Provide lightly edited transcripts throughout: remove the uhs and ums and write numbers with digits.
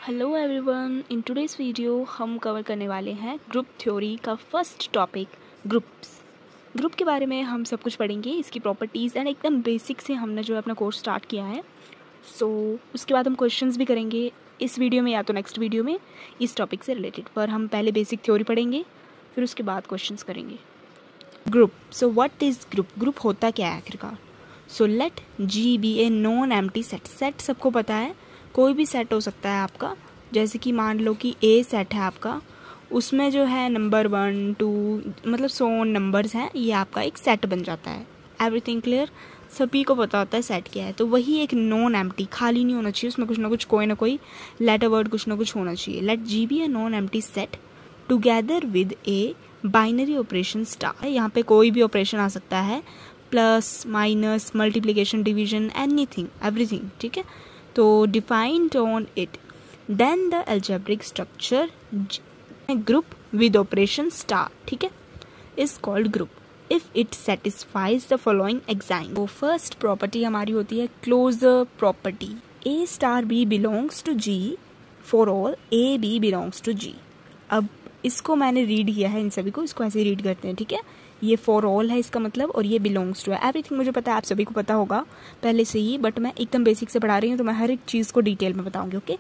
Hello everyone, in today's video हम cover करने वाले हैं ग्रुप थ्योरी का फर्स्ट टॉपिक ग्रुप्स। ग्रुप के बारे में हम सब कुछ पढ़ेंगे, इसकी प्रॉपर्टीज़ एंड एकदम बेसिक से हमने जो है अपना कोर्स स्टार्ट किया है। उसके बाद हम क्वेश्चंस भी करेंगे इस वीडियो में या तो नेक्स्ट वीडियो में इस टॉपिक से रिलेटेड, पर हम पहले बेसिक थ्योरी पढ़ेंगे फिर उसके बाद क्वेश्चंस करेंगे। Group, so what is group? Group होता क्या है आखिरकार? So let G be a non empty set. Set सबको पता है, कोई भी सेट हो सकता है आपका। जैसे कि मान लो कि ए सेट है आपका, उसमें जो है नंबर 1 2 मतलब 100 नंबर्स हैं, ये आपका एक सेट बन जाता है। Everything clear? सभी को पता होता है सेट क्या है। तो वही एक नॉन एम्प्टी, खाली नहीं होना चाहिए, उसमें कुछ ना कुछ कोई ना कोई लेटर वर्ड कुछ ना कुछ होना चाहिए। Let G be a non empty set together with a binary operation star. यहाँ पे कोई भी ऑपरेशन आ सकता है, plus minus multiplication division anything everything, ठीक है। तो defined on it, then the algebraic structure group with operation star, ठीक है, is called group if it satisfies the following exam। तो फर्स्ट प्रॉपर्टी हमारी होती है closure property. a star b belongs to g for all a b belongs to g। अब इसको मैंने read किया है, इन सभी को इसको ऐसे रीड करते हैं, ठीक है। ये फॉर ऑल है इसका मतलब, और ये बिलोंग्स टू है। एवरीथिंग मुझे पता है, आप सभी को पता होगा पहले से ही, बट मैं एकदम बेसिक से पढ़ा रही हूँ तो मैं हर एक चीज़ को डिटेल में बताऊंगी। ओके,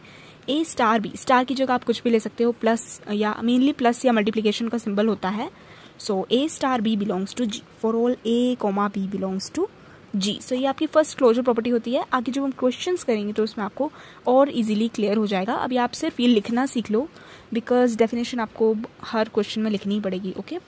ए स्टार बी, स्टार की जगह आप कुछ भी ले सकते हो, प्लस या मेनली प्लस या मल्टीप्लिकेशन का सिंबल होता है। So A star B belongs to G for all A comma B belongs to G. So ये आपकी फर्स्ट क्लोजर प्रॉपर्टी होती है। आगे जब हम क्वेश्चंस करेंगे तो उसमें आपको और इजीली क्लियर हो जाएगा। अभी आप सिर्फ ये लिखना सीख लो, बिकॉज डेफिनेशन आपको हर क्वेश्चन में लिखनी ही पड़ेगी। Okay,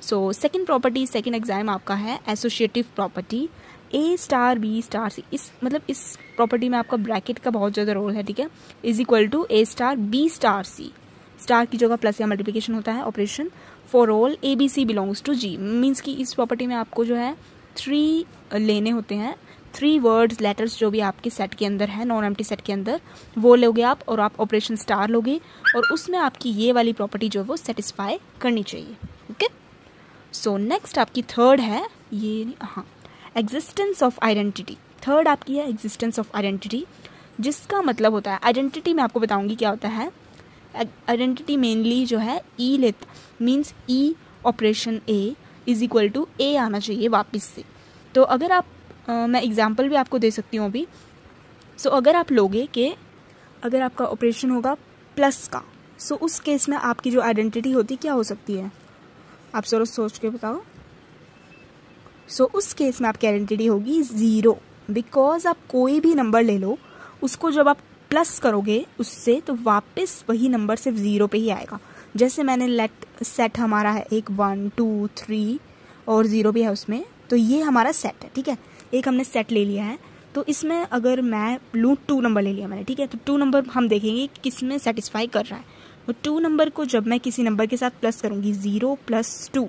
so second property, second exam आपका है एसोसिएटिव प्रॉपर्टी। ए स्टार बी स्टार सी, इस मतलब इस प्रॉपर्टी में आपका ब्रैकेट का बहुत ज़्यादा रोल है, ठीक है। Is equal to a star b star c, star की जगह प्लस या मल्टीप्लिकेशन होता है operation. For all a b c belongs to G, means कि इस प्रॉपर्टी में आपको जो है 3 लेने होते हैं, 3 वर्ड्स लेटर्स जो भी आपके सेट के अंदर है, नॉन एम्प्टी सेट के अंदर, वो लोगे आप और आप ऑपरेशन स्टार लोगे, और उसमें आपकी ये वाली प्रॉपर्टी जो है वो सेटिस्फाई करनी चाहिए। ओके, सो नेक्स्ट आपकी थर्ड है ये, हाँ, एग्जिस्टेंस ऑफ आइडेंटिटी। थर्ड आपकी है एग्जिस्टेंस ऑफ आइडेंटिटी, जिसका मतलब होता है, आइडेंटिटी मैं आपको बताऊंगी क्या होता है। आइडेंटिटी मेनली जो है ई लेता, means e operation A is equal to A आना चाहिए वापस से। तो अगर आप मैं एग्जाम्पल भी आपको दे सकती हूँ अभी। सो अगर आप लोगे कि अगर आपका ऑपरेशन होगा प्लस का, सो उस केस में आपकी जो आइडेंटिटी होती क्या हो सकती है, आप जरा सोच के बताओ। सो उस केस में आपकी आइडेंटिटी होगी 0, बिकॉज आप कोई भी नंबर ले लो, उसको जब आप प्लस करोगे उससे, तो वापस वही नंबर सिर्फ 0 पे ही आएगा। जैसे मैंने लेट सेट हमारा है एक 1 2 3 और 0 भी है उसमें, तो ये हमारा सेट है, ठीक है। एक हमने सेट ले लिया है, तो इसमें अगर मैं लूँ 2 नंबर ले लिया मैंने, ठीक है, तो 2 नंबर हम देखेंगे किस में सेटिस्फाई कर रहा है। तो 2 नंबर को जब मैं किसी नंबर के साथ प्लस करूँगी, 0 + 2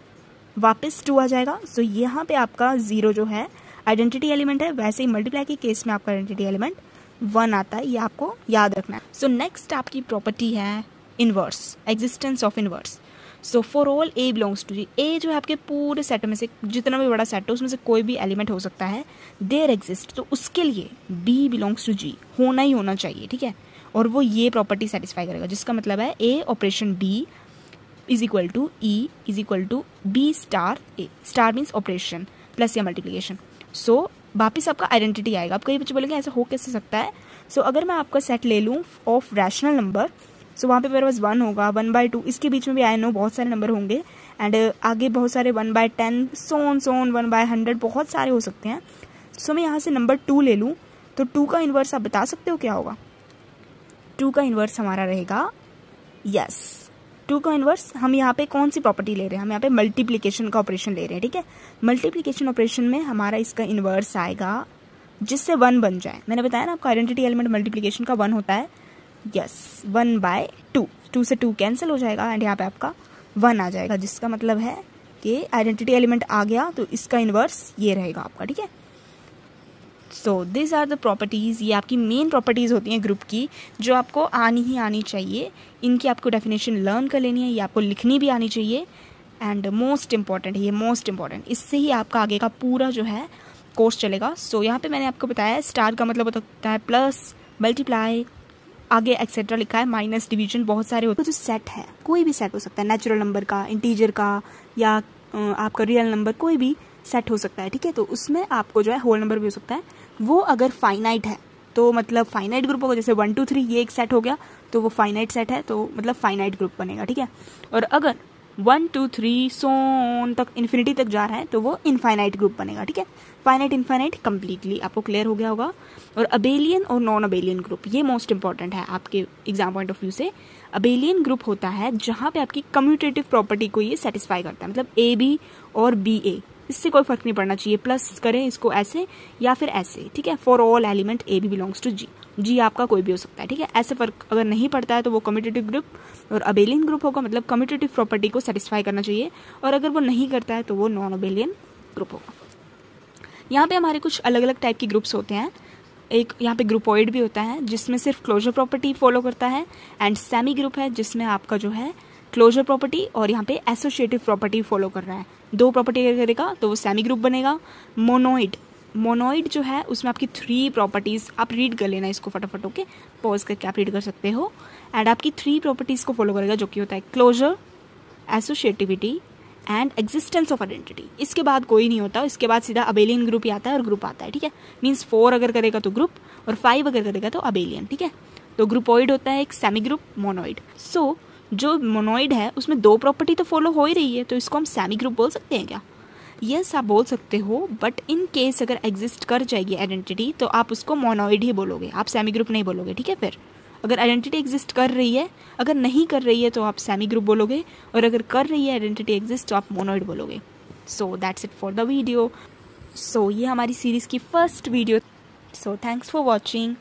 वापस 2 आ जाएगा। सो यहाँ पे आपका 0 जो है आइडेंटिटी एलिमेंट है, वैसे ही मल्टीप्लाई के केस में आपका आइडेंटिटी एलिमेंट 1 आता है, ये आपको याद रखना है। सो नेक्स्ट आपकी प्रॉपर्टी है inverse, existence of inverse. So for all A belongs to G, A जो है आपके पूरे सेट में से जितना भी बड़ा सेट है उसमें से कोई भी एलिमेंट हो सकता है, देयर एग्जिस्ट, तो उसके लिए बी बिलोंग्स टू जी होना ही होना चाहिए, ठीक है। और वो ये प्रॉपर्टी सेटिस्फाई करेगा, जिसका मतलब है A operation B is equal to e is equal to B star A. Star means operation plus या मल्टीप्लिकेशन। सो वापिस आपका आइडेंटिटी आएगा। आप कई बच्चे बोलेंगे ऐसा हो कैसे सकता है। सो अगर मैं आपका सेट ले लूँ ऑफ रैशनल नंबर, सो वहाँ पे मेरे पास 1 होगा, 1/2, इसके बीच में भी आई नो बहुत सारे नंबर होंगे, एंड आगे बहुत सारे 1/10 सोन 1/100 बहुत सारे हो सकते हैं। सो मैं यहाँ से नंबर 2 ले लूँ, तो 2 का इन्वर्स आप बता सकते हो क्या होगा? 2 का इन्वर्स हमारा रहेगा, यस, 2 का इन्वर्स हम यहाँ पे कौन सी प्रॉपर्टी ले रहे हैं, हम यहाँ पे मल्टीप्लिकेशन का ऑपरेशन ले रहे हैं, ठीक है। मल्टीप्लिकेशन ऑपरेशन में हमारा इसका इन्वर्स आएगा जिससे 1 बन जाए। मैंने बताया ना आपका आइडेंटिटी एलिमेंट मल्टीप्लिकेशन का 1 होता है, यस, 1/2, 2 से 2 कैंसिल हो जाएगा एंड यहाँ पे आपका 1 आ जाएगा, जिसका मतलब है कि आइडेंटिटी एलिमेंट आ गया, तो इसका इन्वर्स ये रहेगा आपका, ठीक है। So this are the properties, ये आपकी मेन प्रॉपर्टीज़ होती हैं ग्रुप की, जो आपको आनी ही आनी चाहिए। इनकी आपको डेफिनेशन लर्न कर लेनी है, ये आपको लिखनी भी आनी चाहिए, एंड मोस्ट इंपॉर्टेंट है ये, मोस्ट इंपॉर्टेंट, इससे ही आपका आगे का पूरा जो है कोर्स चलेगा। सो यहाँ पे मैंने आपको बताया स्टार का मतलब होता है प्लस, मल्टीप्लाई, आगे एक्सेट्रा लिखा है, माइनस, डिवीजन, बहुत सारे होते हैं। तो जो सेट है, कोई भी सेट हो सकता है, नेचुरल नंबर का, इंटीजर का, या आपका रियल नंबर, कोई भी सेट हो सकता है, ठीक है। तो उसमें आपको जो है होल नंबर भी हो सकता है। वो अगर फाइनाइट है तो मतलब फाइनाइट ग्रुप होगा। जैसे 1 2 3 ये एक सेट हो गया तो वो फाइनाइट सेट है, तो मतलब फाइनाइट ग्रुप बनेगा, ठीक है। और अगर 1 2 3 सोन तक इन्फिनिटी तक जा रहा है तो वो इनफाइनाइट ग्रुप बनेगा, ठीक है। फाइनाइट इनफाइनाइट कंप्लीटली आपको क्लियर हो गया होगा। और अबेलियन और नॉन अबेलियन ग्रुप, ये मोस्ट इंपॉर्टेंट है आपके एग्जाम पॉइंट ऑफ व्यू से। अबेलियन ग्रुप होता है जहाँ पे आपकी कम्यूटेटिव प्रॉपर्टी को ये सेटिस्फाई करता है, मतलब ए बी और बी ए, इससे कोई फर्क नहीं पड़ना चाहिए, प्लस करें इसको ऐसे या फिर ऐसे, ठीक है। For all element A B belongs to G, G आपका कोई भी हो सकता है, ठीक है। ऐसे फर्क अगर नहीं पड़ता है तो वो कम्यूटेटिव ग्रुप और अबेलियन ग्रुप होगा, मतलब कम्यूटेटिव प्रॉपर्टी को सेटिस्फाई करना चाहिए। और अगर वो नहीं करता है तो वो नॉन अबेलियन ग्रुप होगा। यहाँ पे हमारे कुछ अलग अलग टाइप के ग्रुप्स होते हैं। एक यहाँ पे ग्रुपॉइड भी होता है जिसमें सिर्फ क्लोजर प्रॉपर्टी फॉलो करता है, एंड सेमी ग्रुप है जिसमें आपका जो है क्लोजर प्रॉपर्टी और यहाँ पे एसोसिएटिव प्रॉपर्टी फॉलो कर रहा है। दो प्रॉपर्टी अगर करेगा तो वो सेमी ग्रुप बनेगा। मोनोइड जो है उसमें आपकी 3 प्रॉपर्टीज, आप रीड कर लेना इसको फटाफट, ओके, पॉज करके आप रीड कर सकते हो। एंड आपकी 3 प्रॉपर्टीज को फॉलो करेगा, जो कि होता है closure, associativity and existence of identity. इसके बाद कोई नहीं होता, इसके बाद सीधा अबेलियन ग्रुप ही आता है और ग्रुप आता है, ठीक है। मीन्स 4 अगर करेगा तो ग्रुप और 5 अगर करेगा तो अबेलियन, ठीक है। तो ग्रुपॉइड होता है एक, सेमी ग्रुप, मोनोइड। सो जो मोनोइड है उसमें 2 प्रॉपर्टी तो फॉलो हो ही रही है, तो इसको हम सेमी ग्रुप बोल सकते हैं क्या? यस, आप बोल सकते हो, बट इन केस अगर एग्जिस्ट कर जाएगी आइडेंटिटी तो आप उसको मोनोइड ही बोलोगे, आप सेमी ग्रुप नहीं बोलोगे, ठीक है। फिर अगर आइडेंटिटी एग्जिस्ट कर रही है, अगर नहीं कर रही है तो आप सेमी ग्रुप बोलोगे, और अगर कर रही है आइडेंटिटी एग्जिस्ट तो आप मोनोइड बोलोगे। So that's it for the video. So ये हमारी सीरीज़ की first video. So thanks for watching.